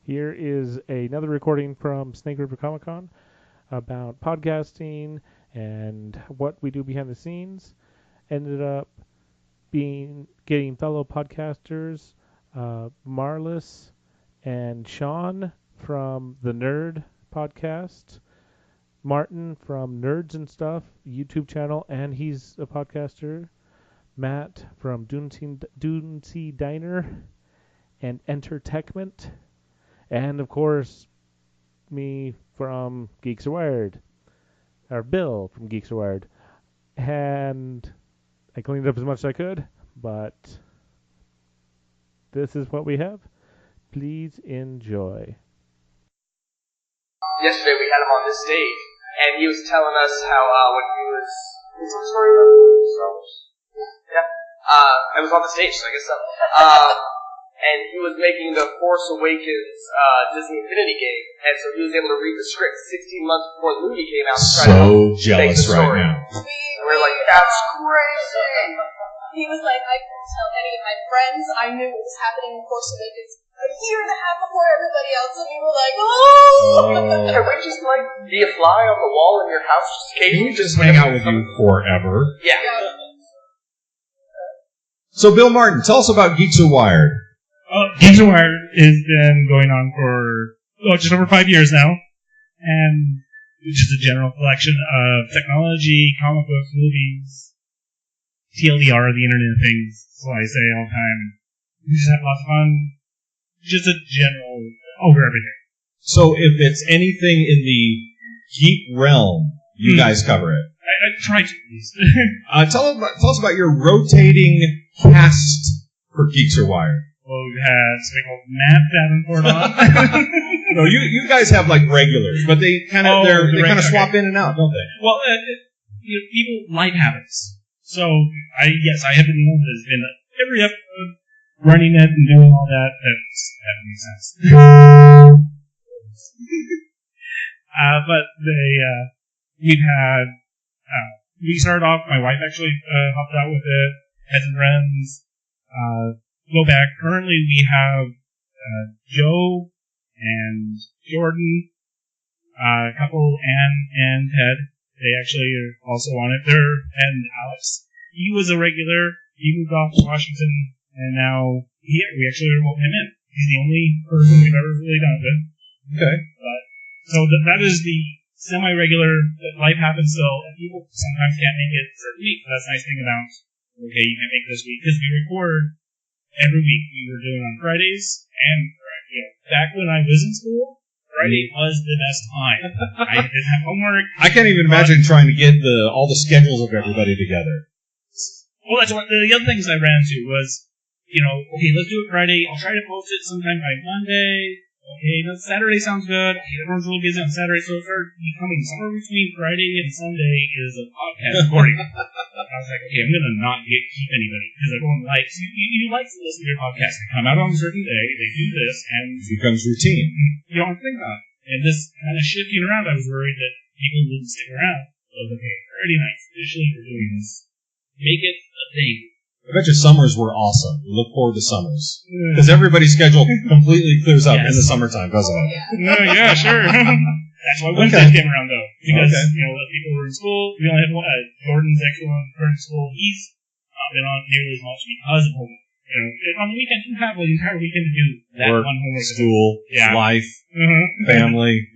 Here is another recording from Snake River Comic Con about podcasting and what we do behind the scenes. Ended up getting fellow podcasters Marlis and Sean from the Nerd podcast, Martin from Nerds and Stuff YouTube channel, and he's a podcaster, Matt from Dune Diner and Entertechment, and of course me from Geeks Are Wired, or Bill from Geeks Are Wired. And I cleaned up as much as I could, but this is what we have. Please enjoy. Yesterday we had him on this stage, and he was telling us how when he was... Is there a story about Star Wars? Yeah. I was on the stage, so I guess so. And he was making the Force Awakens Disney Infinity game, and so he was able to read the script 16 months before the movie came out. So jealous right now. And we're like, that's crazy! He was like, I couldn't tell any of my friends. I knew what was happening in Force Awakens a year and a half before everybody else, and we were like, oh! Can we just, be a fly on the wall in your house just occasionally? Can we just hang out with you forever? Yeah. So, Bill Martin, tell us about Geeks Are Wired. Geeks Are Wired has been going on for just over 5 years now, and it's just a general collection of technology, comic books, movies, TLDR, the Internet of Things, so I say all the time. We just have lots of fun. Just a general over everything. So, if it's anything in the geek realm, you guys cover it. I try to, at least. Tell us about your rotating cast for Geeks Are Wired. Well, we've had something called Matt Davenport on. No, you guys have like regulars, but they kind of swap in and out, don't they? Well, people life habits. So I have been the one that has been every episode running it and doing all that. That makes sense. But we've had. We started off. My wife actually helped out with it. Had some friends. Go back. Currently, we have Joe and Jordan, a couple, Ann and Ted. They actually are also on it. And Alex. He was a regular. He moved off to Washington, and now we actually remote him in. He's the only person we've ever really done it with. Okay. So that is the semi-regular. Life happens still, and people sometimes can't make it certain weeks. That's the nice thing about, okay, you can't make it this week, because we record every week. We were doing on Fridays, and back when I was in school, Friday was the best time. I didn't have homework. I can't even imagine trying to get all the schedules of everybody together. Well, that's one. The other things I ran into was, okay, let's do it Friday. I'll try to post it sometime by Monday. Okay, Saturday sounds good. Okay, everyone's really busy on Saturday, so it started becoming somewhere between Friday and Sunday is a podcast recording. I was like, okay, I'm going to not keep anybody, because everyone likes, you like to listen to your podcast. They come out on a certain day, they do this, and it becomes routine. You don't think about it. And this kind of shifting around, I was worried that people wouldn't stick around. So I was like, okay, Friday nights, officially we're doing this. Make it a thing. I bet your summers were awesome. We look forward to summers. Because everybody's schedule completely clears up in the summertime, doesn't it? No, yeah, sure. That's why Wednesdays came around, though. Because, people were in school. We only had one. Jordan's actually on current school. He's not been on nearly as much because of homework. On the weekend, you have the entire weekend to do that work, one homework. School, life, family,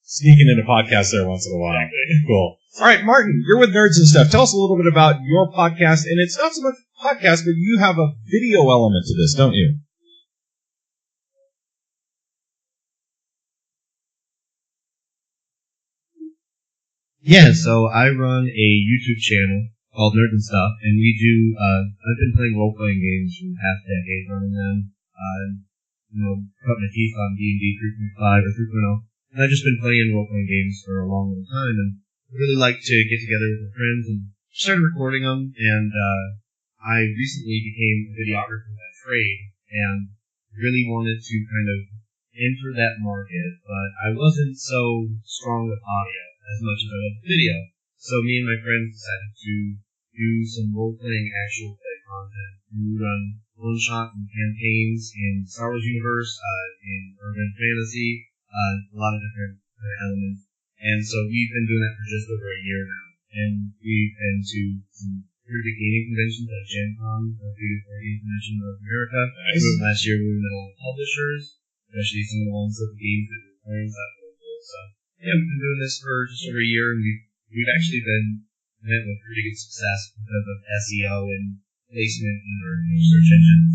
sneaking into podcasts there once in a while. Exactly. Cool. All right, Martin, you're with Nerds and Stuff. Tell us a little bit about your podcast, and it's not so much a podcast, but you have a video element to this, don't you? Yeah, so I run a YouTube channel called Nerds and Stuff, and we do, I've been playing role-playing games for the past decade, running them, cut my teeth on D&D 3.5 or 3.0, and I've just been playing role-playing games for a long, long time, and I really like to get together with my friends and started recording them, and I recently became a videographer by trade, and really wanted to kind of enter that market, but I wasn't so strong with audio as much as I loved video. So me and my friends decided to do some role-playing actual play content. We run one-shots and campaigns in Star Wars universe, in and fantasy, a lot of different elements. And so we've been doing that for just over a year now. And we've been to some pretty big gaming conventions like Gen Con, the biggest gaming convention in North America. Nice. Last year we met all the publishers, especially some of the ones of the games that we're playing. So yeah, we've been doing this for just over a year, and we've actually been met with pretty good success because of SEO and placement in our search engine.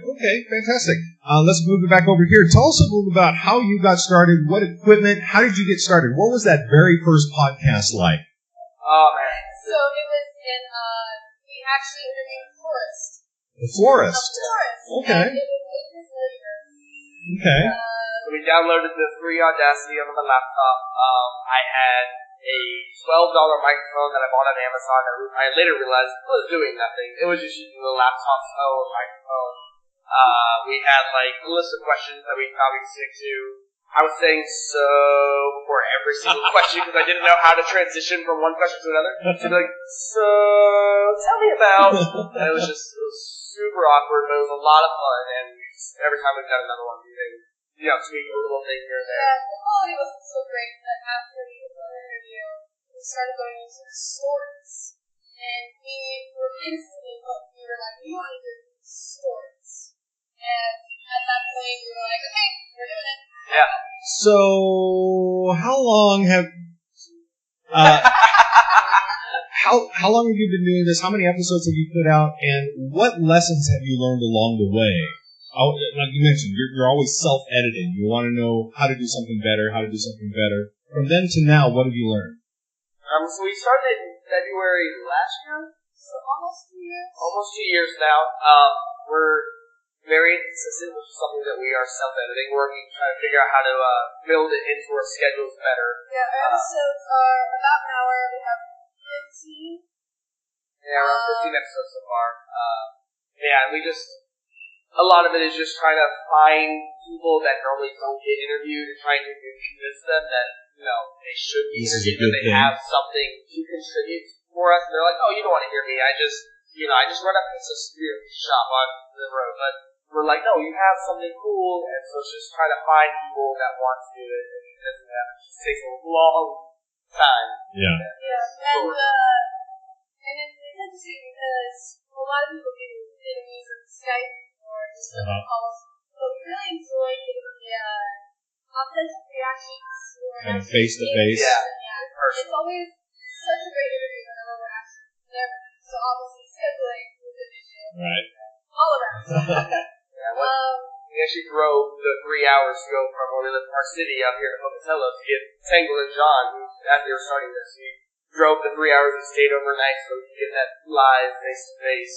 Okay, fantastic. Let's move it back over here. Tell us a little about how you got started, what equipment, how did you get started? What was that very first podcast like? Oh, man. So it was in, we actually interviewed Forrest. The Florist. Okay. And it was 8 years later. Okay. So we downloaded the free Audacity on my laptop. I had a $12 microphone that I bought on Amazon. I later realized it was doing nothing. It was just using the laptop's own microphone. We had like a list of questions that we thought we could stick to. I was saying so before every single question because I didn't know how to transition from one question to another. So like, so tell me about. And it was super awkward, but it was a lot of fun. And every time we've done another one, we've been, tweak a little thing here and there. Yeah, the quality wasn't so great that after the interview, we started going into the stores. And we were instantly hooked. We were like, we want to do stores. And at that point, we were like, okay, we're doing it. Yeah. So, how long have how long have you been doing this? How many episodes have you put out? And what lessons have you learned along the way? Like you mentioned, you're always self-editing. You want to know how to do something better, how to do something better. From then to now, what have you learned? So we started in February last year. So almost 2 years. Almost 2 years now. We're very consistent, which is something that we are self-editing, working, trying to figure out how to build it into our schedules better. Yeah, our episodes are about an hour. We have 15. Yeah, around 15 episodes so far. And we just, a lot of it is just trying to find people that normally don't get interviewed and trying to convince them that, they should be interviewed, that they have something to contribute for us. And they're like, oh, you don't want to hear me. I just run a pizza shop on the road. But we're like, no, you have something cool. And so it's just trying to find people that want to do it. And it just takes a long time. Yeah. Yeah, and it's interesting because a lot of people do interviews on Skype or just calls. But we really enjoy getting the authentic reactions. Kind of face-to-face. Yeah. It's always such a great interview whenever we're actually there. So obviously scheduling is an issue. Right. All around. We actually drove the 3 hours to go from where we live in our city out here to Pocatello to get Tangle and John, who, as they were starting this, we drove the 3 hours and stayed overnight so we could get that live face-to-face.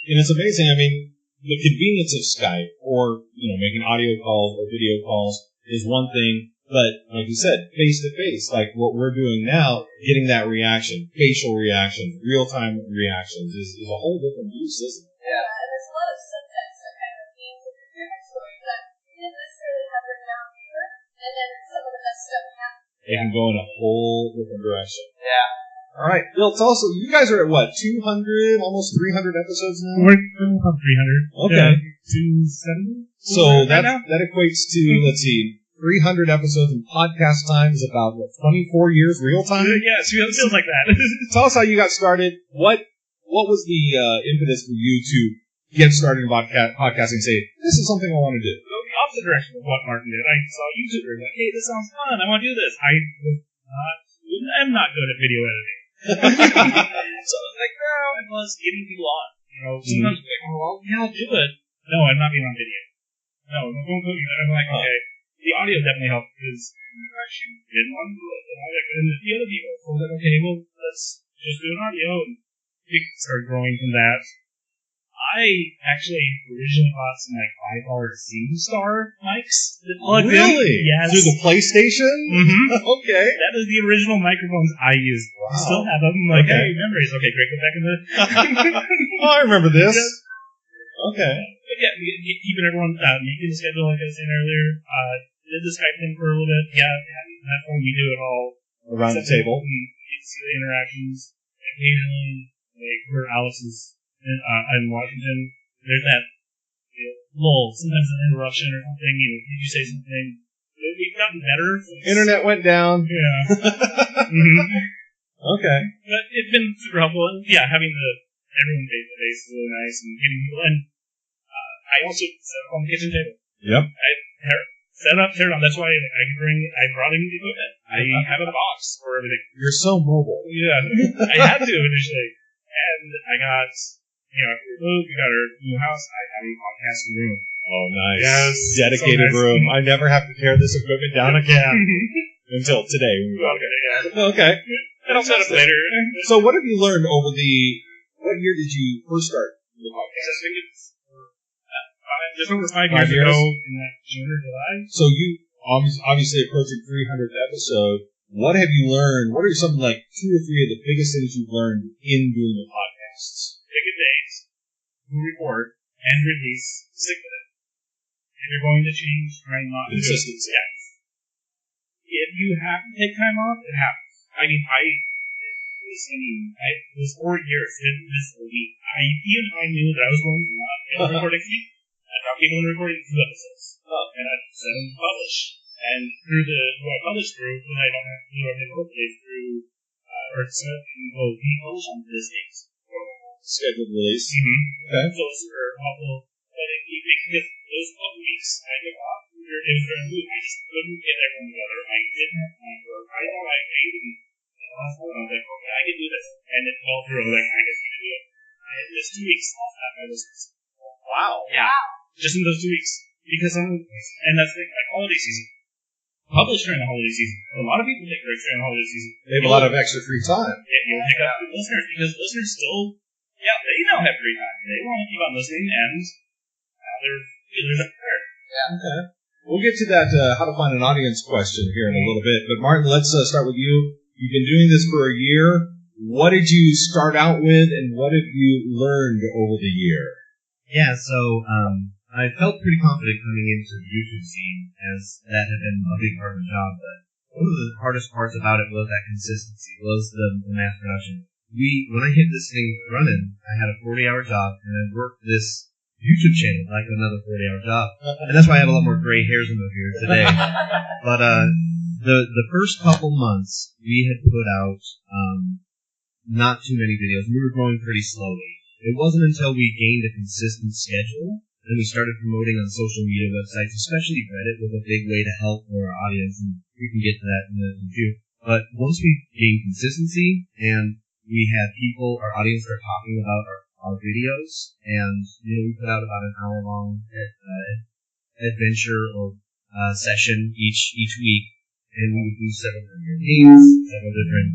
And it's amazing. I mean, the convenience of Skype or, making audio calls or video calls is one thing, but like you said, face-to-face, like what we're doing now, getting that reaction, facial reaction, real-time reactions is a whole different use, isn't it? Yeah. And there's a lot of subtext that kind of means with the different stories that we didn't necessarily have written down here, and then some of the best stuff happens. It can go in a whole different direction. Yeah. All right, Bill, tell us, you guys are at what, 200, almost 300 episodes now? We're about 300. Okay. 270. So that equates to, let's see, 300 episodes in podcast time is about, 24 years real time? Yeah, it feels like that. Tell us how you got started. What was the impetus for you to get started in podcasting and say, this is something I want to do? Go the opposite direction of what Martin did. I saw YouTubers like, hey, this sounds fun. I want to do this. I'm not good at video editing. So I was like, no, I was getting people on. Sometimes I'm like, well, yeah, I'll do it. No, I'm not being on video. No, don't put me there. I'm like, okay. The audio definitely helped because I actually didn't want to do it. And I got good into the other people. So I was like, okay, well, let's just do an audio. And we started growing from that. I actually originally bought some $5 SingStar mics that plugged in. Really? Yes. Through the PlayStation? Mm-hmm. Okay. That is the original microphones I used. Wow. I still have them. Hey, memories. Okay, great. Go back in the... Oh, I remember this. Yes. Okay. But yeah, keeping everyone making the schedule, like I was saying earlier. Did the Skype thing for a little bit. Yeah, that's when we do it all. Around the table. You see the interactions. Occasionally, where Alex is in Washington, there's that lull, sometimes an interruption or something. Did you say something? We've gotten better. Internet went down. Yeah. Mm-hmm. Okay. But it's been super helpful. And yeah, having everyone face to face is really nice, and getting people in. I also set up on the kitchen table. Yep. I set up, tear it on. That's why I brought in the equipment. I have a box for everything. You're so mobile. Yeah. I had to initially. And I got, after we moved, we got our new house, I have a podcasting room. Oh, nice. Yes. Dedicated so nice. room. I never have to tear this equipment down again. Until today. When we got it. Yeah. Okay. And I'll set up later. So what have you learned over what year did you first start the podcast? I think it's just over 5 5 years years ago in June or July. So you obviously approaching 300th episode. What have you learned? What are some 2 or 3 of the biggest things you've learned in doing the podcasts? Pick a date, record, and release. Stick with it. If you're going to change, try not to. Consistency. Yes. If you have to take time off, it happens. I mean, it was 4 years. Didn't miss a week. Even if I knew that I was going to not get a recording week, I dropped people in recording 2 episodes. And I sent them to publish. And through who I publish through, then I don't have to do everything locally through, or so we publish on this date. Scheduled release. Mm-hmm. Okay. So it's super helpful. But because those couple weeks I took off, it was during the week. I just couldn't get everyone together. I didn't have time for it. I thought I waited and I was like, okay, I can do this. And it fell through. I was like, I guess we can do it. I had just 2 weeks off that my listeners. Wow. Yeah. Just in those 2 weeks. Because and that's the holiday season. Publish during the holiday season. A lot of people take breaks during the holiday season. They have a lot of extra free time. Yeah, you'll pick up with listeners because listeners still, they don't have free time. They want to keep on listening, and they're feelers up there. Yeah. Okay. We'll get to that how to find an audience question here in a little bit. But Martin, let's start with you. You've been doing this for a year. What did you start out with, and what have you learned over the year? Yeah, so I felt pretty confident coming into the YouTube scene, as that had been a big part of the job, but one of the hardest parts about it was that consistency, was the mass production. When I hit this thing running, I had a 40-hour job, and I worked this YouTube channel like another 40-hour job. And that's why I have a lot more gray hairs in my beard today. But the first couple months, we had put out not too many videos. We were growing pretty slowly. It wasn't until we gained a consistent schedule and we started promoting on social media websites, especially Reddit was a big way to help our audience, and we can get to that in a few. But once we gained consistency and we had our audience start talking about our videos, and we put out about an hour-long adventure or session each week, and we would do several different games, several different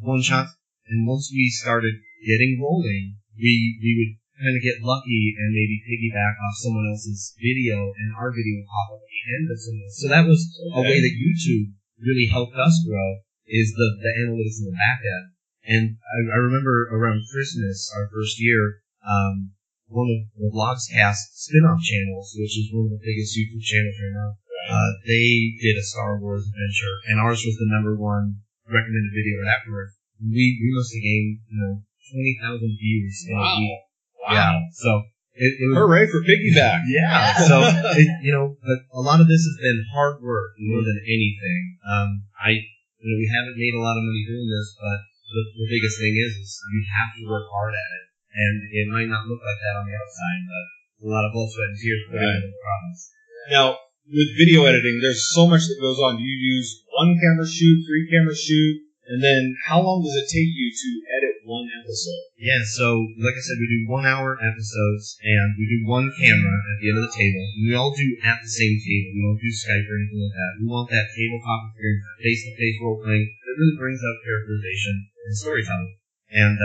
one-shots, and once we started getting rolling, we would kind of get lucky and maybe piggyback off someone else's video, and our video would pop up at the end of someone else. So that was a way that YouTube really helped us grow, is the analytics in the back end. And I remember around Christmas, our first year, one of the Vlogscast spin-off channels, which is one of the biggest YouTube channels right now, they did a Star Wars adventure, and ours was the #1 recommended video afterwards. We must have gained 20,000 views in a week. Wow. Yeah, so it was, hooray for piggyback. Yeah, so but a lot of this has been hard work more than anything. We haven't made a lot of money doing this, but the biggest thing is you have to work hard at it, and it might not look like that on the outside, but a lot of blood, sweat, and tears put into the process. Now, with video editing, there's so much that goes on. Do you use 1 camera shoot, 3 camera shoot? And then how long does it take you to edit one episode? Yeah, so like I said, we do 1-hour episodes, and we do 1 camera at the end of the table. And we all do at the same table. We don't do Skype or anything like that. We want that tabletop experience, face-to-face role-playing that really brings out characterization and storytelling. And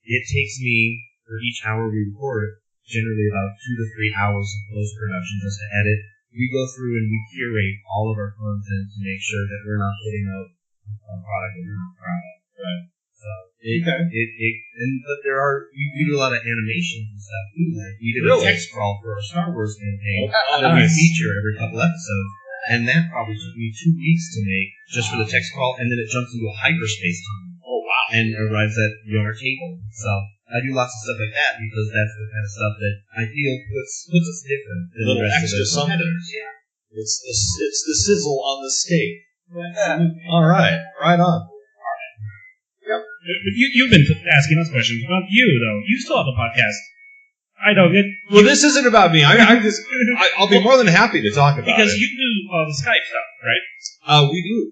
it takes me, for each hour we record, generally about 2 to 3 hours of post-production just to edit. We go through and we curate all of our content to make sure that we're not putting out a product that we're not proud of. Right. So but there are we do a lot of animations and stuff too. Like we did a text crawl for our Star Wars campaign that we feature every couple episodes, and that probably took me 2 weeks to make just for the text crawl, and then it jumps into a hyperspace time. Oh wow! And arrives at our table. So I do lots of stuff like that because that's the kind of stuff that I feel puts us different than A little the rest extra of the something. competitors. Yeah. It's the sizzle on the steak. All right. Right on. But you've been asking us questions about you, though. You still have a podcast. I don't get Well, this isn't about me. I'll be more than happy to talk about because it. you do all the Skype stuff, right? We do.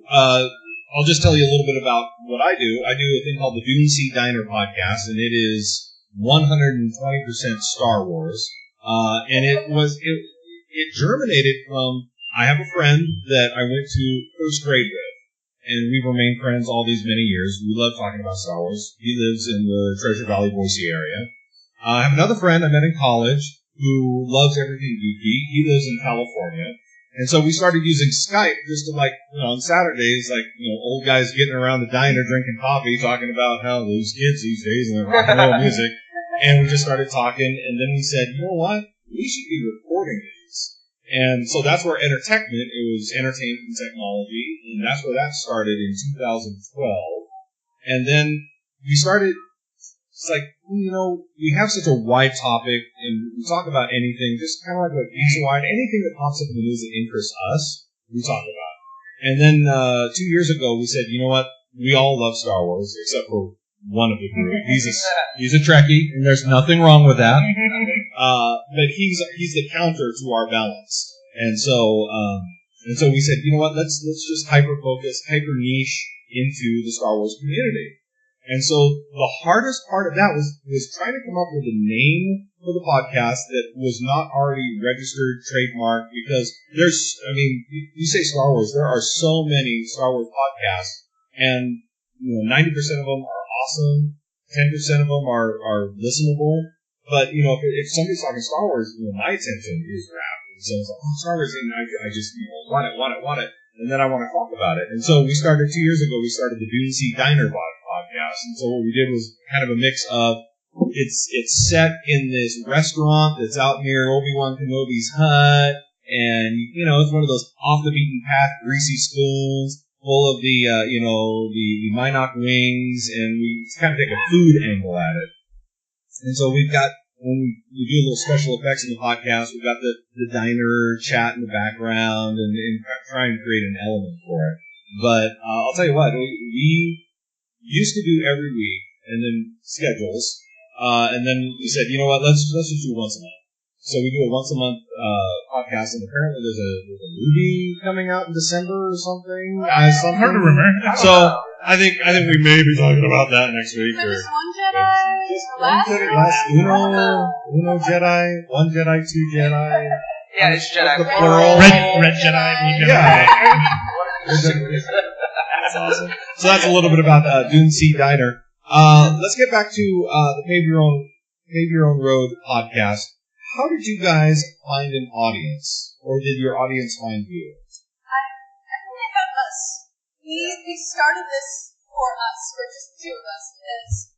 I'll just tell you a little bit about what I do. I do a thing called the Dune Diner podcast, and it is 120% Star Wars. And it germinated from, I have a friend that I went to first grade with, and we've remained friends all these many years. We love talking about Star Wars. He lives in the Treasure Valley, Boise area. I have another friend I met in college who loves everything geeky. He lives in California. And so we started using Skype just to on Saturdays, old guys getting around the diner drinking coffee, talking about how those kids these days and their rock and roll music. And we just started talking, and then we said, you know what? We should be recording these. And so that's where Entertechment, it was Entertainment and Technology, and that's where that started in 2012. And then we started, it's like, we have such a wide topic, and we talk about anything, just kind of like geeks wide, anything that pops up in the news that interests us, we talk about. And then 2 years ago, we said, you know what? We all love Star Wars, except for one of the group. He's a Trekkie, and there's nothing wrong with that. But he's the counter to our balance. And so we said, you know what? Let's just hyper focus, hyper niche into the Star Wars community. And so the hardest part of that was trying to come up with a name for the podcast that was not already registered, trademarked, because you say Star Wars, there are so many Star Wars podcasts, and 90% of them are awesome, 10% of them are listenable, but if somebody's talking Star Wars, my attention is wrapped. So it's like, Star Wars, and I just want it. And then I want to talk about it. And so we started 2 years ago, we started the Dune Diner podcast. And so what we did was kind of a mix of, it's set in this restaurant that's out near Obi-Wan Kenobi's hut. And, it's one of those off the beaten path greasy spoons full of the Minoc wings. And we kind of take a food angle at it. And so we've got, when we do a little special effects in the podcast, we've got the diner chat in the background and try and create an element for it. But I'll tell you what, we used to do every week and then schedules, and then we said, you know what, let's just do it once a month. So we do a once a month podcast, and apparently there's a movie coming out in December or something. Hard to remember. So I think we may be talking about that next week. But just one Jedi, Uno Jedi, one Jedi, two Jedi. Yeah, it's Jedi. The plural. Red Jedi, blue Jedi. Yeah. That's awesome. So that's a little bit about Dune Diner. Let's get back to the Pave Your Own Road podcast. How did you guys find an audience, or did your audience find you? I think they found us. We started this for us, for just the two of us, because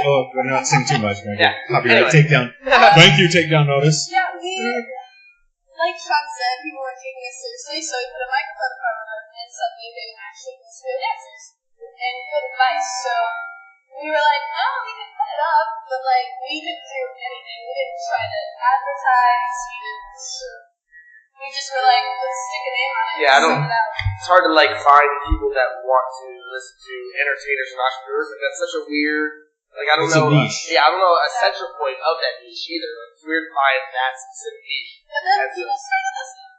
Oh, we're not sing too much, man. Yeah. Copyright Anyway. takedown. Thank you, takedown notice. Yeah, like Sean said, people weren't taking us seriously, so we put a microphone in front of them, and suddenly they would actually listen to good answers and good advice. So we were like, oh, we can put it up, but we didn't do anything. We didn't try to advertise. We just were like, let's stick a name on it. Yeah, and send it out. It's hard to find people that want to listen to entertainers and entrepreneurs. That's such a weird, I don't It's know. a niche. I don't know a central point of that niche either. It's weird to find that specific niche. And then people started listening.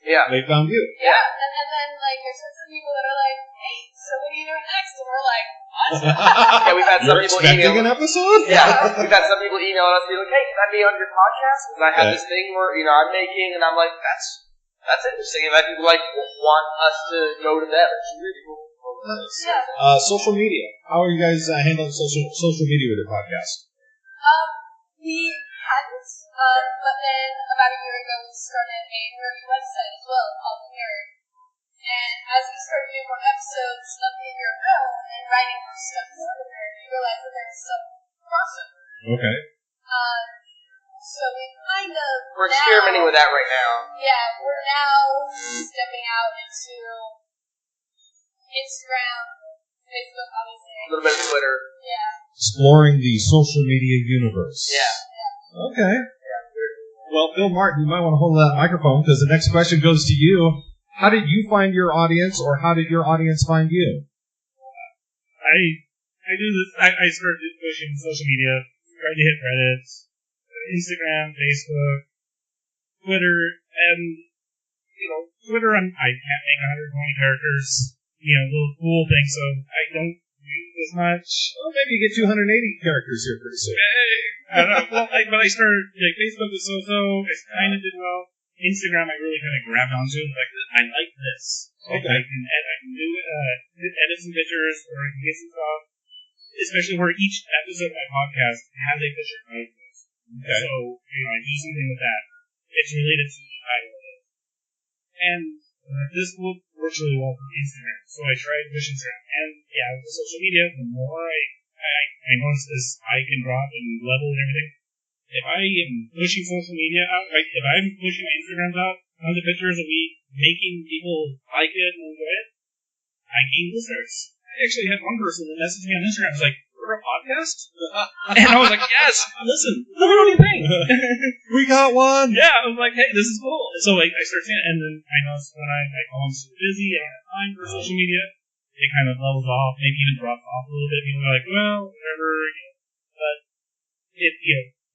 Yeah. They found you. Yeah, and then there's some people that are like, hey, so what are you doing next? And we're like, what? Yeah, we've had some You're people expecting email. an episode? Yeah, we've had some people email us being like, hey, can I be on your podcast? Because I have Okay. this thing where, I'm making, and I'm like, that's interesting. And then people want us to go to them. It's really cool. Yeah. Social media. How are you guys handling social media with your podcast? We hadn't, but then about a year ago we started a nerdy website as well called Nerd. And as we started doing more episodes of In Your Own and writing more stuff for the Nerd, we realized that there was some crossover. Okay. So we kind of We're experimenting with that right now. Yeah, we're now stepping out into Instagram, Facebook, obviously. A little bit of Twitter. Yeah. Exploring the social media universe. Yeah. Okay. Well, Bill Martin, you might want to hold that microphone because the next question goes to you. How did you find your audience, or how did your audience find you? I do this. I started pushing social media, tried to hit Reddit, Instagram, Facebook, Twitter, and Twitter. I can't make 120 characters. Little cool thing, so I don't use as much. Well, maybe you get 280 characters here pretty soon. I don't know. Well, but I started Facebook was so. I kind of did well. Instagram, I really kind of grabbed onto. Like, I like this. Okay. I can do edit some pictures, or I can get some stuff. Especially where each episode of my podcast has a picture of this. Okay. So, I do something with that. It's related to the title of it. And this works really well for Instagram. So I tried to push Instagram. And yeah, with the social media, the more I notice this I can drop and level and everything. If I am pushing social media out, if I'm pushing my Instagrams out, tons of pictures of me making people like it and enjoy it, I gain listeners. I actually had one person that messaged me on Instagram. I was like, "We're a podcast?" And I was like, "Yes, listen, let me know what you think." We got one! Yeah, I was like, "Hey, this is cool." So I started seeing it, and then I noticed when I'm super busy, I don't have time for social media, it kind of levels off, maybe even drops off a little bit. People are like, "Well, whatever," but it,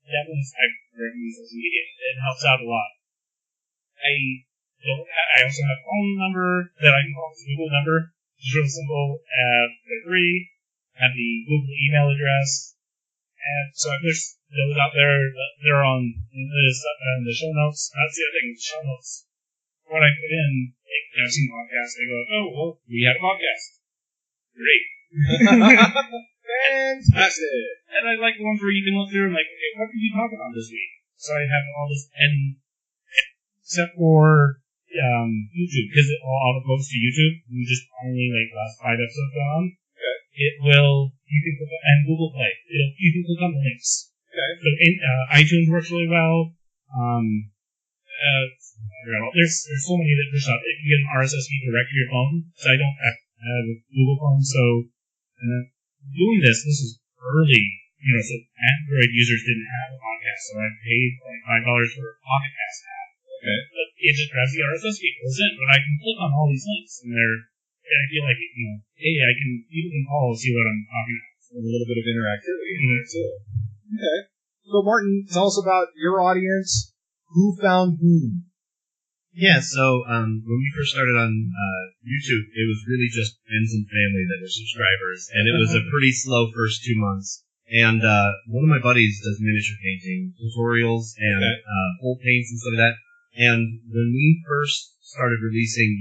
definitely working social media. It helps out a lot. I also have a phone number that I can call. It's a Google number. It's real simple. They're free. I have the Google email address. And so I push those out there. They're on the show notes. That's the other thing, the show notes. When I put in, I've seen podcasts, they go, "Oh, well, we had a podcast." Great. Fantastic. And I like the ones where you can look through and like, okay, what did you talk about this week? So I have all this, and except for YouTube, because it all auto-posts to YouTube, you just only last 5 episodes gone. Okay. It will, you can click on, and Google Play, you can click on the links. Okay. So iTunes works really well. There's so many that push out. You can get an RSS feed direct to your phone. So I don't have a Google phone, so doing this is early. So Android users didn't have a podcast, so I paid $5 for a Pocket Cast app. Okay. But it just grabs the RSS feed, goes in, but I can click on all these links, and I feel like, hey, people can call and see what I'm talking about. A little bit of interactivity in there too. Okay. So Martin, tell us about your audience. Who found whom? Yeah, so when we first started on YouTube, it was really just friends and family that were subscribers, and it was a pretty slow first 2 months. And one of my buddies does miniature painting tutorials and full paints and stuff like that. And when we first started releasing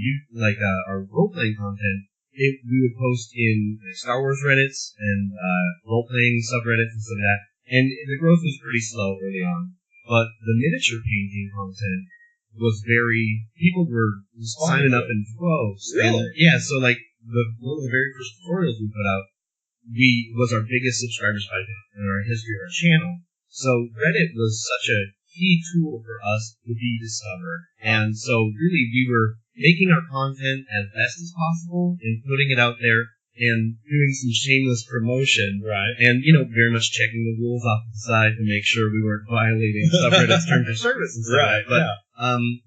our role-playing content, we would post in Star Wars Reddits and role-playing subreddits and stuff like that. And the growth was pretty slow early on. But the miniature painting content was people were signing up in droves. Really? Yeah, so one of the very first tutorials we put out, was our biggest subscriber spike in our history of our channel. So Reddit was such a key tool for us to be discovered. And so really we were making our content as best as possible and putting it out there and doing some shameless promotion. Right. And, very much checking the rules off to the side to make sure we weren't violating subreddit's terms of service and stuff. Right. But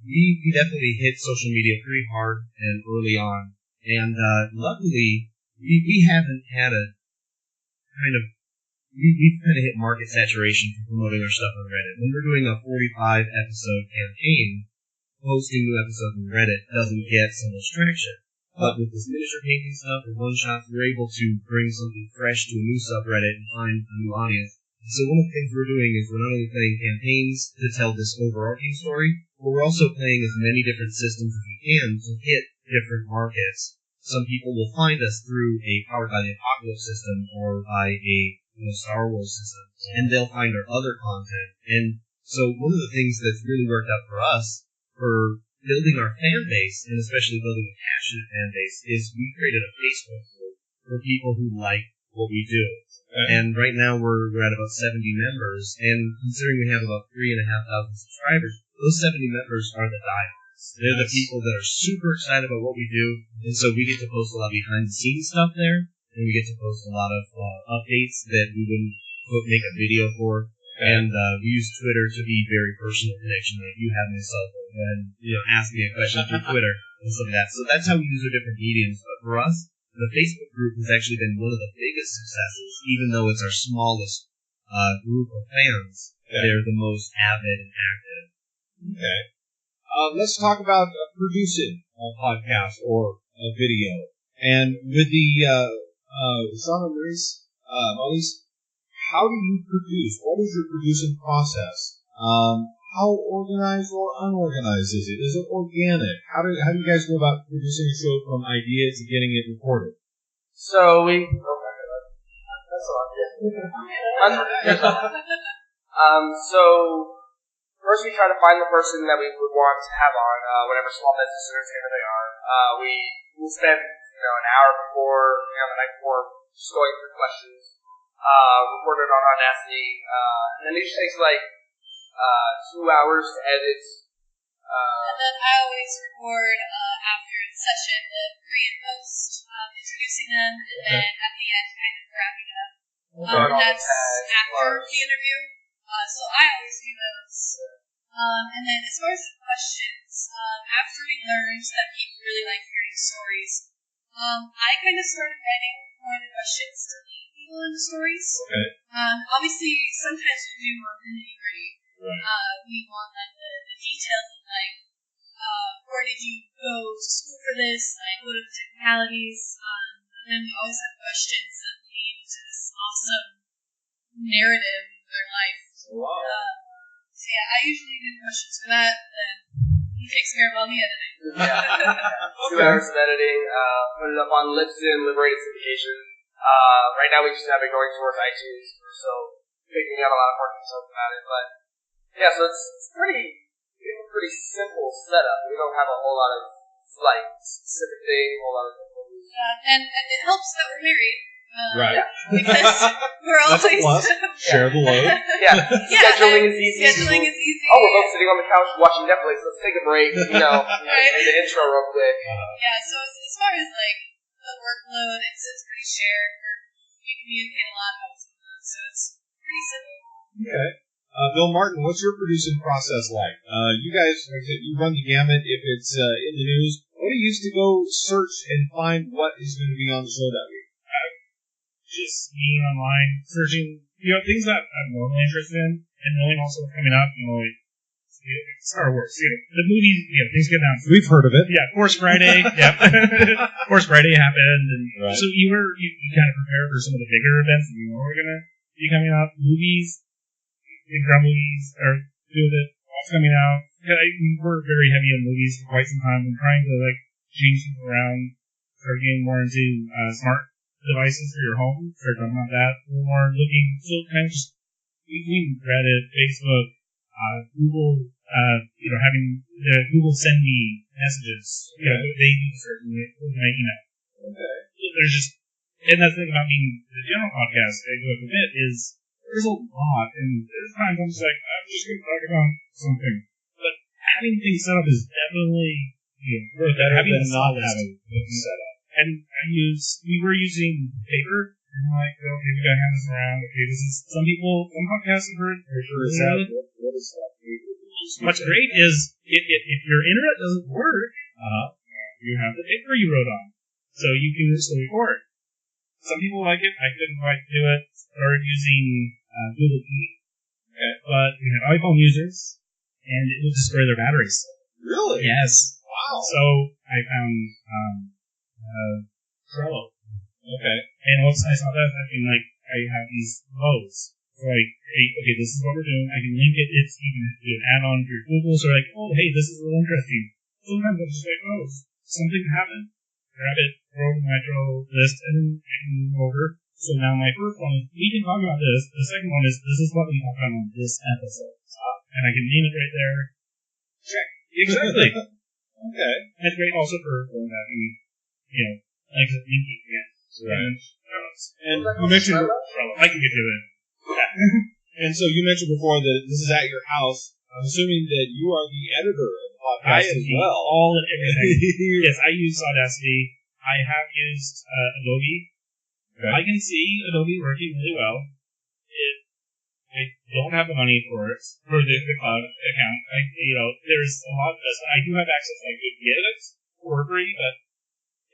we definitely hit social media pretty hard and early on. And luckily, we haven't had we've kind of hit market saturation for promoting our stuff on Reddit. When we're doing a 45 episode campaign, posting new episodes on Reddit doesn't get so much traction. But with this miniature painting stuff and one-shots, we're able to bring something fresh to a new subreddit and find a new audience. So one of the things we're doing is we're not only playing campaigns to tell this overarching story, but we're also playing as many different systems as we can to hit different markets. Some people will find us through a Powered by the Apocalypse system or by a Star Wars system, and they'll find our other content. And so one of the things that's really worked out for us for building our fan base, and especially building a passionate fan base, is we created a Facebook group for people who like what we do. And right now we're at about 70 members, and considering we have about 3,500 subscribers, those 70 members are the diehards. They're the people that are super excited about what we do, and so we get to post a lot of behind-the-scenes stuff there, and we get to post a lot of updates that we wouldn't make a video for. And we use Twitter to be very personal connection. Like you have my cell phone, and ask me a question through Twitter and stuff like that. So that's how we use our different mediums. But for us, the Facebook group has actually been one of the biggest successes, even though it's our smallest group of fans. Okay. They're the most avid and active. Okay. Let's talk about producing a podcast or a video. And with the Marlis, how do you produce? What is your producing process? How organized or unorganized is it? Is it organic? How do you guys go about producing a show from idea to getting it recorded? So we. So first we try to find the person that we would want to have on, whatever small business or entertainer they are. We'll spend an hour before, the night before, just going through questions. Record it on Audacity, and then it just takes 2 hours to edit. And then I always record after the session the pre and post, introducing them, and then at the end kind of wrapping it up. And that's after the interview, so I always do those. And then as far as the questions, after we learned that people really like hearing stories, I kind of started writing more of the questions to lead people in the stories. Okay. Obviously, sometimes we do want the nitty-gritty. Right. We want the details of where did you go to school for this, what are the technicalities, and then we always have questions that lead to this awesome narrative of their life. Wow. So yeah, I usually do questions for that, and then he takes care of all the editing. Yeah. 2 hours of editing, put it up on Libsyn, liberated syndication. Right now we just have it going towards iTunes. We're still figuring out a lot of work and stuff about it, but yeah, so it's pretty simple setup. We don't have a whole lot of specific thing, a whole lot of things. Yeah, and it helps that we're married. Right. Because we're always share the load. Yeah. Scheduling is easy. Scheduling is easy. Oh, we're both sitting on the couch watching Netflix. Let's take a break. Right. In the intro real quick. Yeah. So as far as the workload, it's pretty shared. We communicate a lot about something, so it's pretty simple. Okay. Bill Martin, what's your producing process like? You guys, you run the gamut. If it's in the news, what do you use to go search and find what is going to be on the show that week? Just being online, searching, things that I'm normally interested in, and knowing also what's coming up, Star Wars, the movies, things get announced. We've heard of it. Yeah, Force Friday, Force Friday happened, and right. So you kind of prepare for some of the bigger events that were going to be coming up. Movies, big drum movies are doing it, what's coming out. We're very heavy on movies for quite some time, and trying to change things around, start getting more into smart devices for your home, start talking about that, or kind of just using Reddit, Facebook, Google, having the Google send me messages. They do certain with my email. Okay. There's just, and that's the thing about being the general podcast I do a bit is there's a lot, and there's times I'm just I'm just going to talk about something. But having things set up is definitely better having than not list. having things set up. And we were using paper, and we're okay, we gotta hand this around. Okay, some podcasts have heard. What is that? What's great is if your internet doesn't work, you have the paper you wrote on, so you can still record. Some people like it. I couldn't quite do it. Started using Google Keep, but we had iPhone users, and it would destroy their batteries. Really? Yes. Wow. So I found Trello. Okay. And what's nice about that is I have these flows. So hey, this is what we're doing. I can link it. You can do an add-on for your Google. So hey, this is a little interesting. Sometimes I'll just something happened. Grab it, throw it in my Trello list, and then I can move over. So now my first one is, we can talk about this. The second one is, this is what we talked about on this episode. And I can name it right there. Check. Exactly. Okay. That's great also for going back and, linking again. Right. And you mentioned Trello. I can get to it. And so you mentioned before that this is at your house. I'm assuming that you are the editor of the podcast as well. All and everything. Yes, I use Audacity. I have used Adobe. Okay. I can see Adobe working really well. I don't have the money for it, for the cloud account. There's a lot of this. I do have access. I could get it for free, but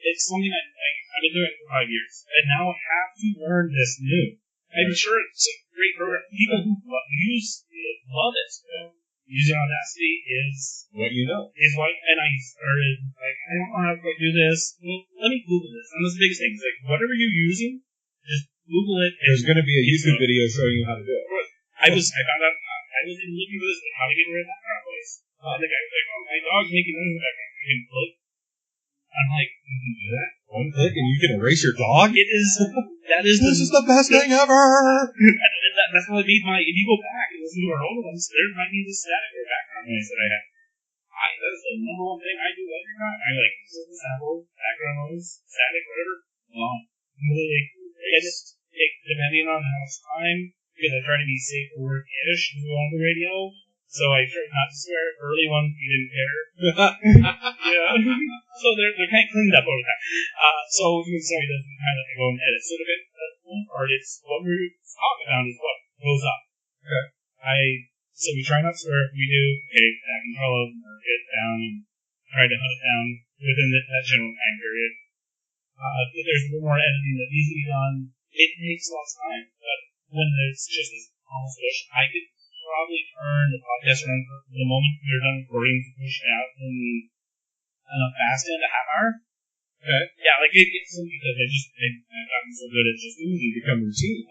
it's something I've been doing for 5 years. And now I have to learn this new. I'm sure it's a great program. People who use it love it. Using Audacity is what you know. And I started, I don't know how to do this. Well, let me Google this. And that's the biggest thing. It's whatever you're using, just Google it. There's going to be a YouTube video showing you how to do it. I found out, I was looking for this, how to get rid of that background voice. The guy was like, oh, my dog's making noise in the background. I can look. I'm like, you can do that? One click and you can erase your dog? This is the best thing ever! That's how I made if you go back and listen to our old ones, there might be the static or background noise that I have. That's the number one thing I do every time. I'm like, this is the sample, background noise, static, whatever. Well, depending on how much time, because I try to be safe for work-ish as well on the radio. So I try not to swear. Early ones, you didn't care. Yeah. So they're kind of cleaned up over time. So you can say doesn't kind of go and edit sort of it. But the one part is what we're talking about is what goes up. Okay. So we try not to swear. If we do, okay, back and follow, mark it down, and try to hunt it down within that general time period. If there's a little more editing that needs to be done, it takes a lot of time. But when it's just this almost push, I could probably turn the podcast around the moment we're done recording to push it out in fast in a half hour. Okay. Yeah, it gets some because I've gotten so good at just doing it. Become routine.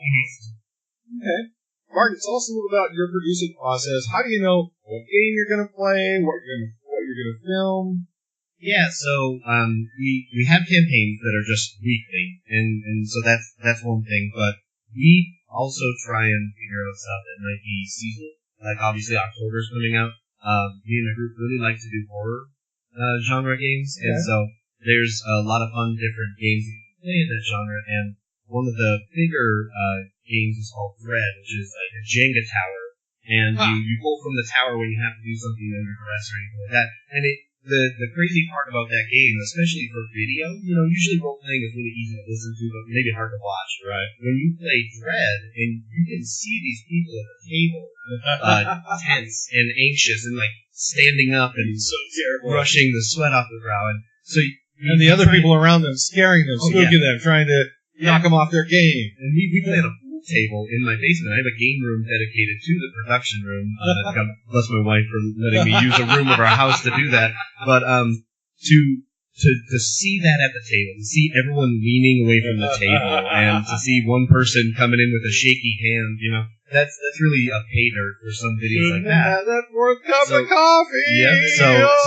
Okay. Martin, tell us a little about your producing process. How do you know what game you're going to play, what you're going to film? Yeah, so we have campaigns that are just weekly, and so that's one thing. But we also try and figure out stuff that might be seasonal. Like obviously October's coming out. Me and the group really like to do horror genre games, and so there's a lot of fun different games you can play in that genre. And one of the bigger games is called Dread, which is like a Jenga tower, and you pull from the tower when you have to do something under duress or anything like that. And the crazy part about that game, especially for video, usually role-playing is really easy to listen to, but maybe hard to watch. Right. When you play Dread, and you can see these people at the table, tense and anxious, and standing up and so terrible, brushing the sweat off their brow, and so and the other people around them scaring them, spooking them, trying to knock them off their game. And we play at a pool table in my basement. I have a game room dedicated to the production room. God bless my wife for letting me use a room of our house to do that. But to see that at the table, to see everyone leaning away from the table, and to see one person coming in with a shaky hand, that's really a pay dirt for some videos like that. That fourth cup of coffee. Yeah.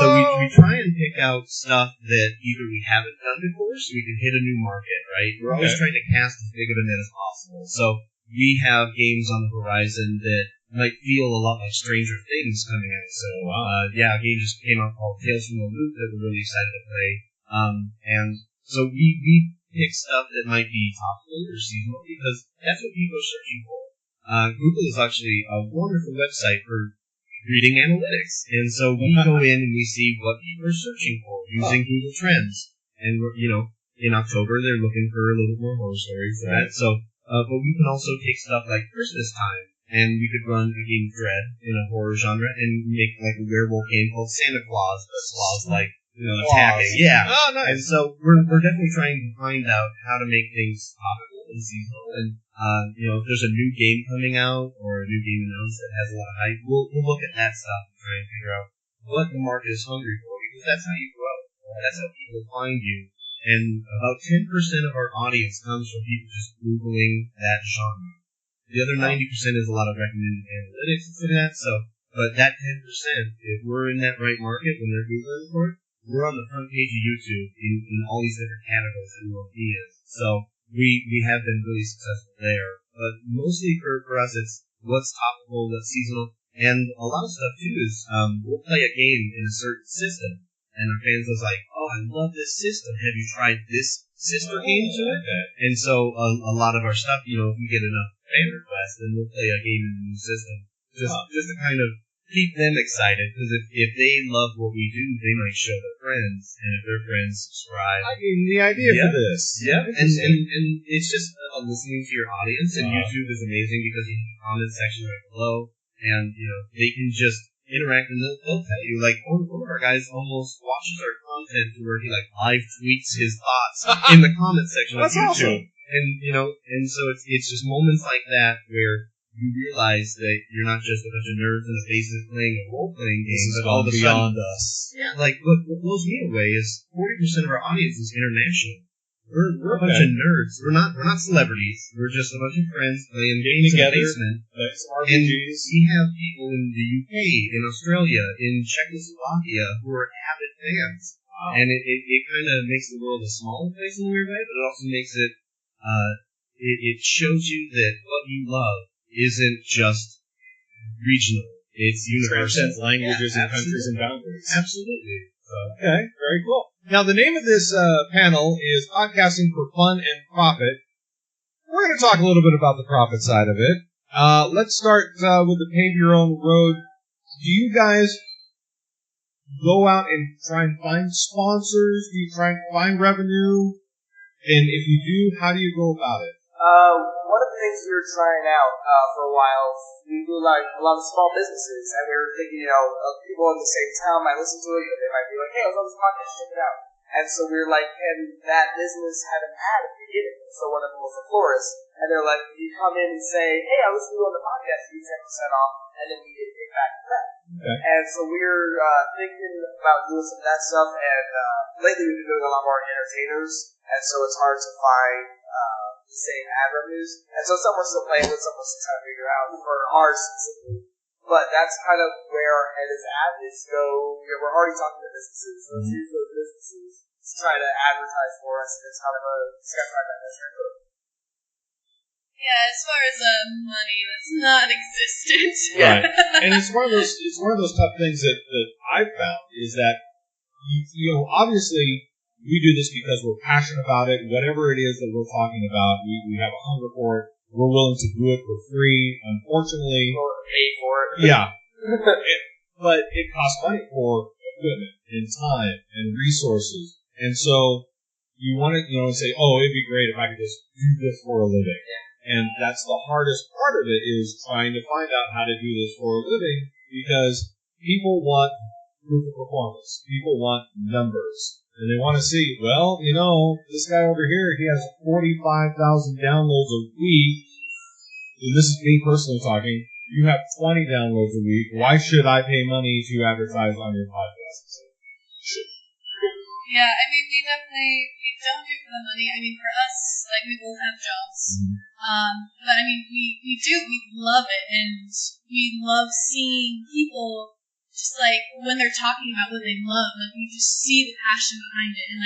So we try and pick out stuff that either we haven't done before, so we can hit a new market. Right. We're always trying to cast as big of a net as possible. So we have games on the horizon that might feel a lot like Stranger Things coming out. So a game just came out called Tales from the Loop that we're really excited to play. And so we pick stuff that might be topical or seasonal because that's what people are searching for. Google is actually a wonderful website for reading analytics, and so we go in and we see what people are searching for using Google Trends. And in October they're looking for a little more horror stories. Right. So, but we can also take stuff like Christmas time, and we could run a game Dread in a horror genre and make a werewolf game called Santa Claus, but Claus attacking. Yeah. Oh, nice. And so we're definitely trying to find out how to make things topical and seasonal. And if there's a new game coming out or a new game announced that has a lot of hype, we'll look at that stuff and try and figure out what the market is hungry for, because that's how you grow. That's how people find you. And about 10% of our audience comes from people just Googling that genre. The other 90% is a lot of recommended analytics and stuff like that. So, but that 10%, if we're in that right market when they're Googling for it, we're on the front page of YouTube in all these different categories that we want to be in. So we have been really successful there. But mostly for us, it's what's topical, what's seasonal. And a lot of stuff, too, is we'll play a game in a certain system. And our fans was like, oh, I love this system. Have you tried this sister game to it? And so a lot of our stuff, if we get enough fan requests, then we'll play a game in the new system. Just to kind of keep them excited, because if they love what we do, they might show their friends, and if their friends subscribe. I mean, the idea for this. Yeah, and it's just listening to your audience, and YouTube is amazing because you have a comment section right below, and they can just interact, and they'll tell you, like, one of our guys almost watches our content to where he live tweets his thoughts in the comment section of YouTube. Awesome. And so it's just moments like that where you realize that you're not just a bunch of nerds in the faces playing a role-playing game, but all of a sudden, beyond us. Yeah, what blows me away is 40% of our audience is international. We're a bunch of nerds. We're not celebrities. We're just a bunch of friends playing games together, in the basement. And we have people in the UK, in Australia, in Czechoslovakia who are avid fans. Wow. And it kind of makes the world a smaller place in a weird way, but it also makes it it shows you that what you love isn't just regional. It's universal. Transcends languages and countries and boundaries. Absolutely. Okay, very cool. Now, the name of this panel is Podcasting for Fun and Profit. We're going to talk a little bit about the profit side of it. Let's start with the pave your own road. Do you guys go out and try and find sponsors? Do you try and find revenue? And if you do, how do you go about it? One of the things we were trying out for a while, we do a lot of small businesses, and we were thinking, people in the same town might listen to it, but they might be like, hey, I was on this podcast, check it out. And so we were like, and that business had an ad at the beginning. So one of them was a florist, and they're like, you come in and say, hey, I listened to you on the podcast, you get 10% off, and then we get paid back for that. Okay. And so we were thinking about doing some of that stuff, and lately we've been doing a lot more entertainers, and so it's hard to find the same ad revenues. And so some we're still playing with, some we're still trying to figure out for ours specifically. But that's kind of where our head is at, is we're already talking to businesses. Let's use those businesses to try to advertise for us, and it's kind of a sketch like that. Yeah, as far as money, that's not existent. Right. And it's one of those tough things that I've found is that obviously we do this because we're passionate about it. Whatever it is that we're talking about, we have a hunger for it. We're willing to do it for free. Unfortunately, or pay for it. Yeah. But it costs money for equipment and time and resources. And so you want to, say, oh, it'd be great if I could just do this for a living. Yeah. And that's the hardest part of it, is trying to find out how to do this for a living, because people want proof of performance. People want numbers. And they want to see, well, this guy over here, he has 45,000 downloads a week. And this is me personally talking. You have 20 downloads a week. Why should I pay money to advertise on your podcast? Yeah, I mean, we don't do it for the money. I mean, for us, we both have jobs. But I mean, we love it, and we love seeing people just when they're talking about what they love, you just see the passion behind it. And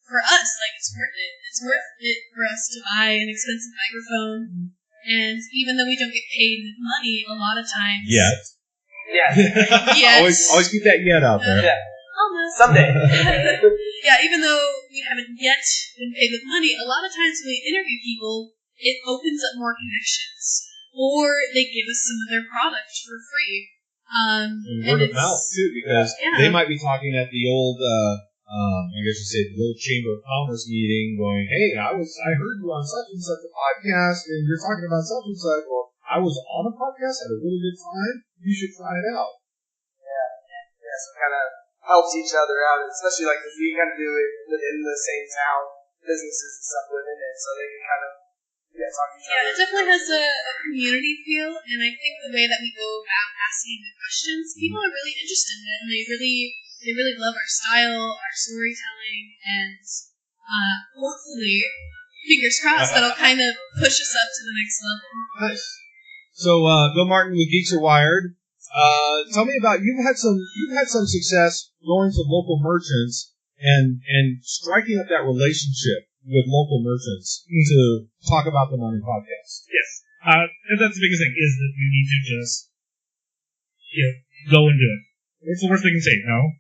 for us, it's worth it. It's worth it for us to buy an expensive microphone. And even though we don't get paid money a lot of times. Yet. Yeah. Always keep that yet out there. Yeah. Almost. Someday. Yeah, even though we haven't yet been paid with money, a lot of times when we interview people, it opens up more connections. Or they give us some of their product for free. And word of mouth, too, because they might be talking at the old, I guess you say, the old Chamber of Commerce meeting, going, hey, I heard you on such and such a podcast, and you're talking about such and such. Well, I was on a podcast, had a really good time. You should try it out. Yeah, so kind of helps each other out, especially because we kind of do it within the same town, businesses and stuff within it, so they can kind of talk to each other. Yeah, it definitely has a community feel, and I think the way that we go about asking the questions, people are really interested in it, and they really love our style, our storytelling, and hopefully, fingers crossed, that'll kind of push us up to the next level. Nice. So, Bill Martin with Geeks Are Wired. Tell me about, you've had some success going to local merchants and striking up that relationship with local merchants to talk about them on your podcast. Yes. And that's the biggest thing, is that you need to just go and do it. What's the worst they can say? No?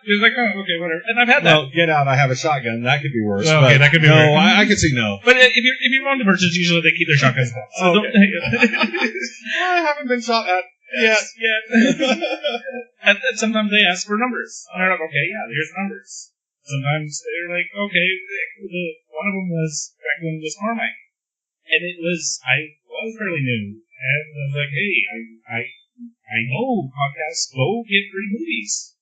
It's oh, okay, whatever. And I've had that. Well, get out, I have a shotgun. That could be worse. Oh, okay, that could be worse. No, I could see no. But if you're on the merchants, usually they keep their shotguns down. So okay. I haven't been shot at Yeah. And then sometimes they ask for numbers. And they're like, okay, yeah, here's numbers. Sometimes they're like, okay, one of them was back when it was Carmike. And I was fairly new. And I was like, hey, I know podcasts go get free movies.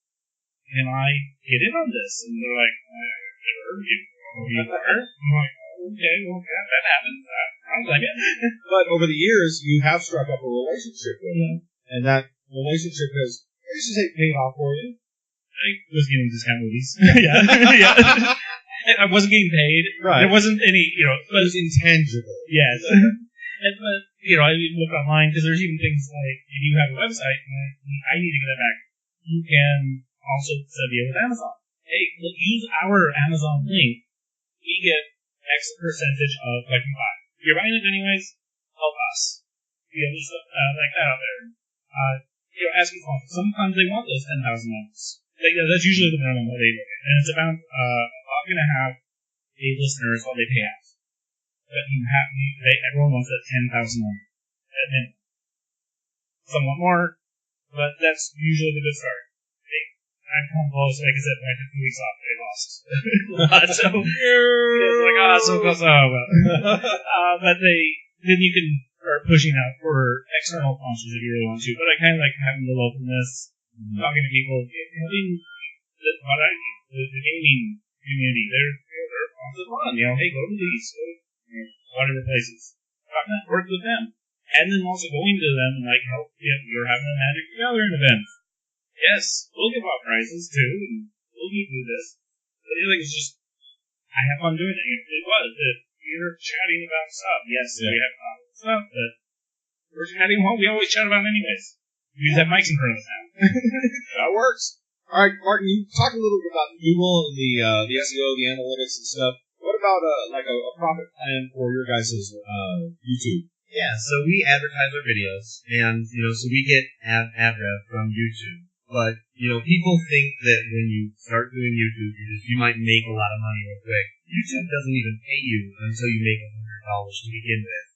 And I get in on this. And they're like, I've never heard of you. I'm like, okay, well, yeah, that happens. Sounds like it. But over the years, you have struck up a relationship with them. And that relationship has, let's just say, paid off for you. I was getting discount movies. yeah. And I wasn't getting paid. Right. There wasn't any, It was intangible. Yes. But, I look online, because there's even things like, if you have a website, and I need to get that back, you can also set a deal with Amazon. Hey, look, use our Amazon link. We get X percentage of what you buy. If you're buying it anyways, help us. There's stuff like that out there. Ask me questions. Sometimes they want those 10,000 dollars. That's usually the minimum that they look at. And it's about going to have a listener is what they pay out. But everyone wants that 10,000 dollars at minimum. Some want more, but that's usually the good start. I'm kind of close. Like I said, when I took 2 weeks off, they lost. So it's like, so close. But then you can start pushing out for external sponsors if you really want to. But I kind of like having the openness, talking to people, having the gaming community. They're lots of fun. Hey, go to these, whatever places. Work with them. And then also going to them and help. You're having a Magic the Gathering event. Yes, we'll give out prizes too, and we'll do this. But it's just, I have fun doing it. We're chatting about stuff. Yes, we have fun with stuff, but we're chatting what we always chat about anyways. We just have mics in front of us now. That works. All right, Martin, you talked a little bit about Google and the SEO, the analytics and stuff. What about a profit plan for your guys' YouTube? Yeah, so we advertise our videos, and so we get ad rev from YouTube. But people think that when you start doing YouTube, you might make a lot of money real quick. YouTube doesn't even pay you until you make $100 to begin with,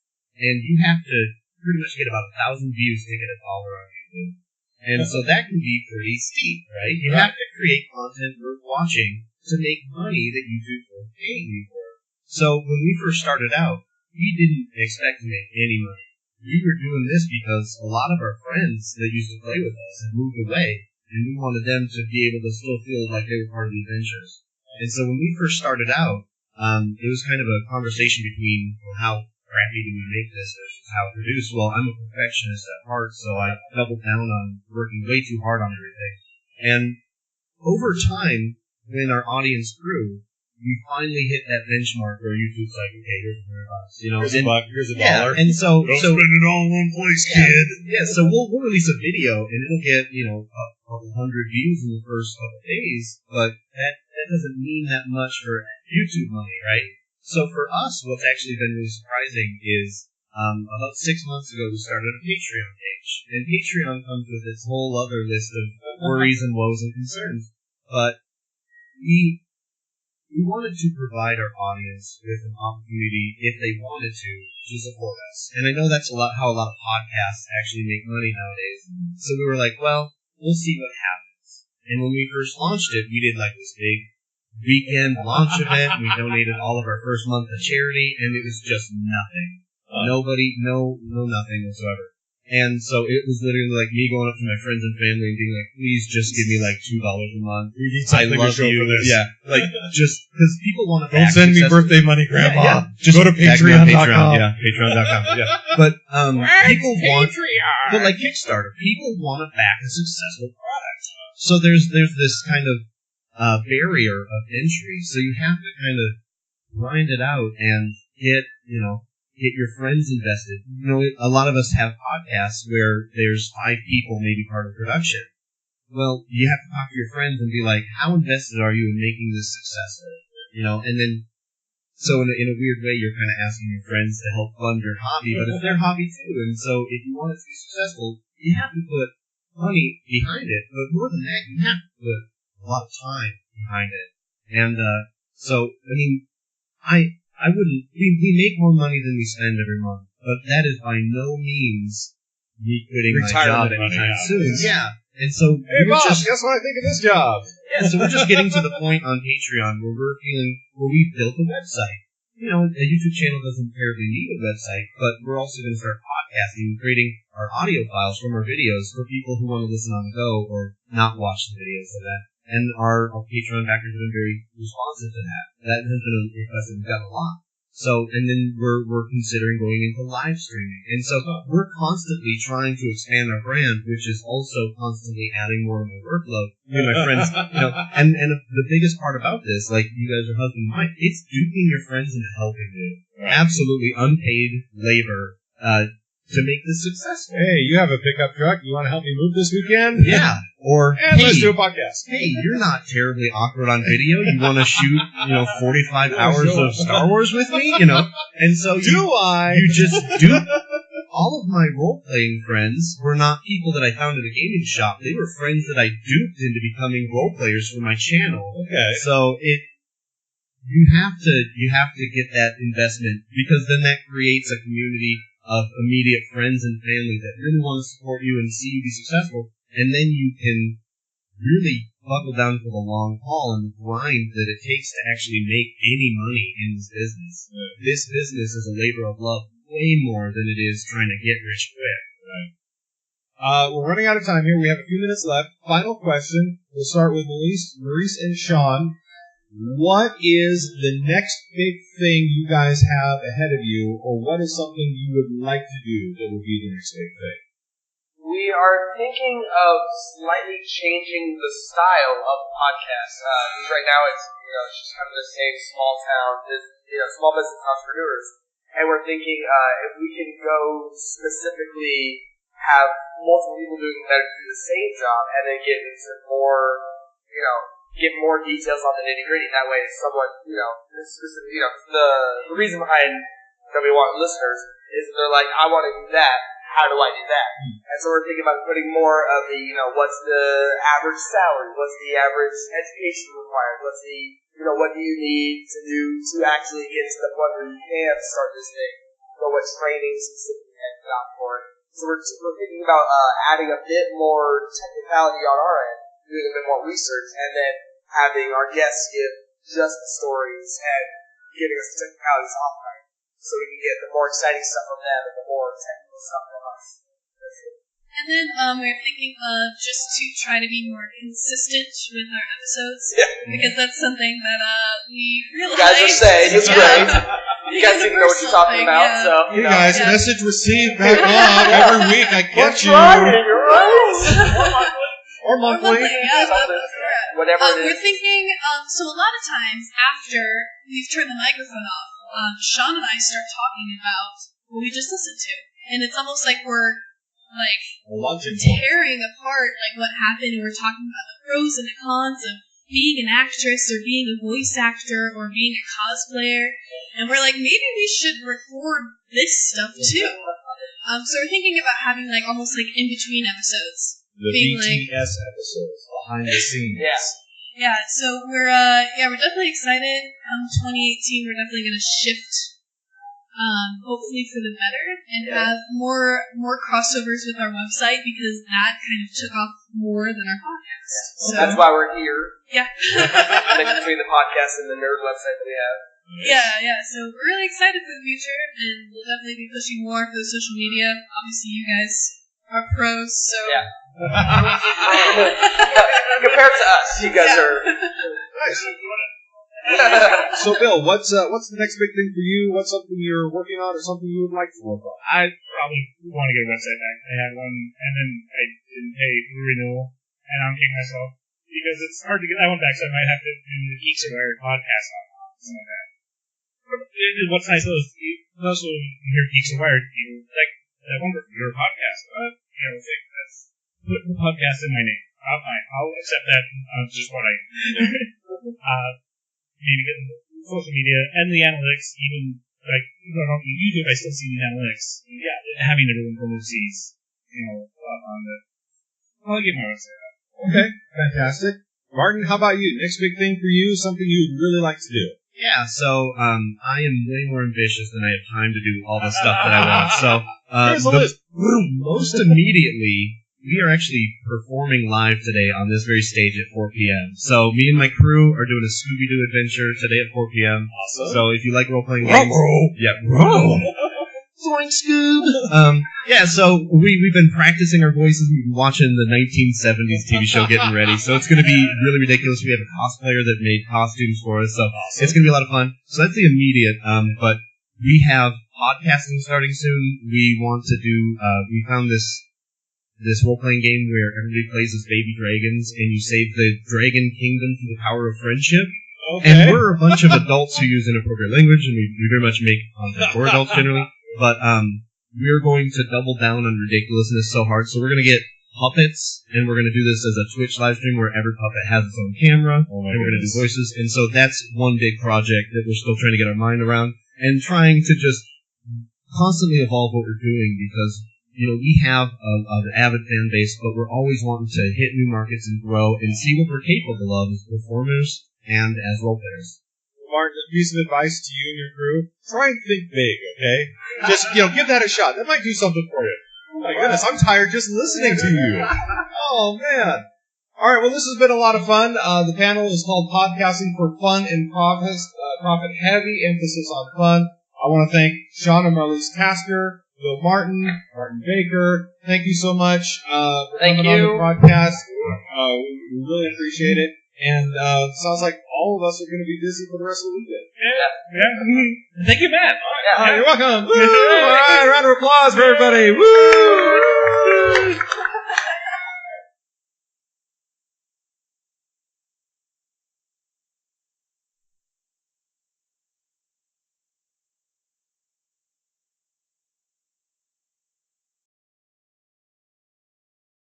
and you have to pretty much get about 1,000 views to get $1 on YouTube. And so that can be pretty steep, right? You have to create content worth watching to make money that YouTube will pay you for. So when we first started out, we didn't expect to make any money. We were doing this because a lot of our friends that used to play with us had moved away, and we wanted them to be able to still feel like they were part of the adventures. And so when we first started out, it was kind of a conversation between how crappy do we make this versus how it produced. Well, I'm a perfectionist at heart, so I doubled down on working way too hard on everything. And over time, when our audience grew, we finally hit that benchmark where YouTube's like, okay, here's $100, Here's $1. Yeah, and so Don't spend it all in one place, kid. Yeah, so we'll release a video and it'll get a couple hundred views in the first couple days, but that doesn't mean that much for YouTube money, right? So for us, what's actually been really surprising is about 6 months ago we started a Patreon page, and Patreon comes with its whole other list of worries and woes and concerns, but we wanted to provide our audience with an opportunity, if they wanted to support us. And I know that's how a lot of podcasts actually make money nowadays. So we were like, well, we'll see what happens. And when we first launched it, we did this big weekend launch event. We donated all of our first month to charity, and it was just nothing. Nobody, nothing whatsoever. And so it was literally me going up to my friends and family and being like, please just give me $2 a month. We need something to show for this. Yeah. Just because people want to Don't send me birthday money, Grandpa. Yeah. Just go to Patreon.com. Yeah, Patreon.com. Yeah. But people want, but Kickstarter, people want to back a successful product. So there's this kind of barrier of entry. So you have to kind of grind it out and get your friends invested. A lot of us have podcasts where there's 5 people maybe part of production. Well, you have to talk to your friends and be like, how invested are you in making this successful? And then, so in a weird way, you're kind of asking your friends to help fund your hobby, but it's their hobby too. And so if you want it to be successful, you have to put money behind it. But more than that, you have to put a lot of time behind it. And, we make more money than we spend every month, but that is by no means me quitting my Retirement job money, anytime yeah. soon. Yeah. And so Hey, we were boss, just guess what I think of this job? Yeah, so we're just getting to the point on Patreon where we've built a website. You know, a YouTube channel doesn't terribly need a website, but we're also going to start podcasting and creating our audio files from our videos for people who want to listen on the go or not watch the videos of that. And our Patreon backers have been very responsive to that. That has been a request that we've got a lot. So, and then we're considering going into live streaming. And so we're constantly trying to expand our brand, which is also constantly adding more of my workload. Me and my friends, you know, and the biggest part about this, like you guys are husband and wife, it's duping your friends into helping you. Absolutely unpaid labor, to make this successful. Hey, you have a pickup truck. You want to help me move this weekend? Yeah. Or, And hey, let's do a podcast. hey, you're not terribly awkward on video. You want to shoot, 45 hours of Star Wars with me? And so you just dupe. All of my role-playing friends were not people that I found at a gaming shop. They were friends that I duped into becoming role-players for my channel. Okay. So you have to get that investment, because then that creates a community of immediate friends and family that really want to support you and see you be successful. And then you can really buckle down for the long haul and the grind that it takes to actually make any money in this business. Yeah. This business is a labor of love way more than it is trying to get rich quick. We're running out of time here. We have a few minutes left. Final question. We'll start with Maurice and Sean. What is the next big thing you guys have ahead of you, or what is something you would like to do that would be the next big thing? We are thinking of slightly changing the style of podcasts. Because right now it's just kind of the same small town, small business entrepreneurs, and we're thinking if we can go specifically have multiple people do the same job, and then get into more, get more details on the nitty gritty. That way, if someone, specifically, the reason behind that we want listeners is that they're like, I want to do that. How do I do that? And so we're thinking about putting more of the, what's the average salary? What's the average education required? What's the, what do you need to do to actually get to the point where you can start this thing? What training specifically have you got for it? So we're thinking about adding a bit more technicality on our end, doing a bit more research, and then having our guests give just the stories and giving us the technicalities offline, so we can get the more exciting stuff from them and the more technical stuff from us. And then we're thinking of just to try to be more consistent with our episodes, because that's something that we realized. You guys are saying it's great. You guys didn't know what you're talking about, so Hey guys, message received back off every week. I get you. You're right. Or monthly. Yeah, that's correct. Whatever it is. We're thinking, so a lot of times after we've turned the microphone off, Sean and I start talking about what we just listened to, and it's almost like we're tearing apart what happened, and we're talking about the pros and the cons of being an actress or being a voice actor or being a cosplayer, and we're like, maybe we should record this stuff too. So we're thinking about having almost in between episodes. The being BTS episodes, behind the scenes. Yeah. So we're definitely excited. 2018, we're definitely going to shift, hopefully for the better, and have more crossovers with our website, because that kind of took off more than our podcast. So That's why we're here. yeah. Between the podcast and the nerd website that we have. Yeah. So we're really excited for the future, and we'll definitely be pushing more for the social media. Obviously, you guys are pros, so Yeah. Compared to us, you guys are. So, Bill, what's the next big thing for you? What's something you're working on, or something you would like to work on? I probably want to get a website back. I had one, and then I didn't pay for the renewal, and I'm kicking myself because it's hard to get that one back, so I might have to do the Geeks Aware podcast on something like that. What's nice though is also when you hear Geeks Aware, you that one from your podcast. That's put the podcast in my name. Fine, I'll accept that. Just what I maybe getting the social media and the analytics, even I don't use YouTube, I still see the analytics. Yeah, having everyone from overseas, on the. I'll give my website that. Okay, fantastic. Martin, how about you? Next big thing for you, something you'd really like to do? Yeah, so I am way more ambitious than I have time to do all the stuff that I want. So Here's the list. Most immediately, we are actually performing live today on this very stage at 4 p.m. So me and my crew are doing a Scooby-Doo adventure today at 4 p.m. Awesome. So if you like role-playing games... Zoink Scoob! Yeah, so we've been practicing our voices. We've been watching the 1970s TV show Getting Ready. So it's going to be really ridiculous. We have a cosplayer that made costumes for us. So it's going to be a lot of fun. So that's the immediate. But we have podcasting starting soon. We want to do... we found this role-playing game where everybody plays as baby dragons, and you save the dragon kingdom through the power of friendship. Okay. And we're a bunch of adults who use inappropriate language, and we very much make content for adults generally. But we're going to double down on ridiculousness so hard. So we're going to get puppets, and we're going to do this as a Twitch live stream where every puppet has its own camera, and we're going to do voices. And so that's one big project that we're still trying to get our mind around, and trying to just constantly evolve what we're doing, because we have an avid fan base, but we're always wanting to hit new markets and grow and see what we're capable of as performers and as role players. Martin, a piece of advice to you and your crew: try and think big, okay? Just give that a shot. That might do something for you. Oh my goodness, I'm tired just listening to you. Oh man! All right, well, this has been a lot of fun. The panel is called "Podcasting for Fun and Profit." Heavy emphasis on fun. I want to thank Sean and Marlise Tasker, Bill Martin Baker. Thank you so much for coming on the podcast. We really appreciate it. And sounds like all of us are going to be busy for the rest of the weekend. Yeah. Thank you, Matt. You're welcome. Woo! All right, round of applause for everybody. Woo!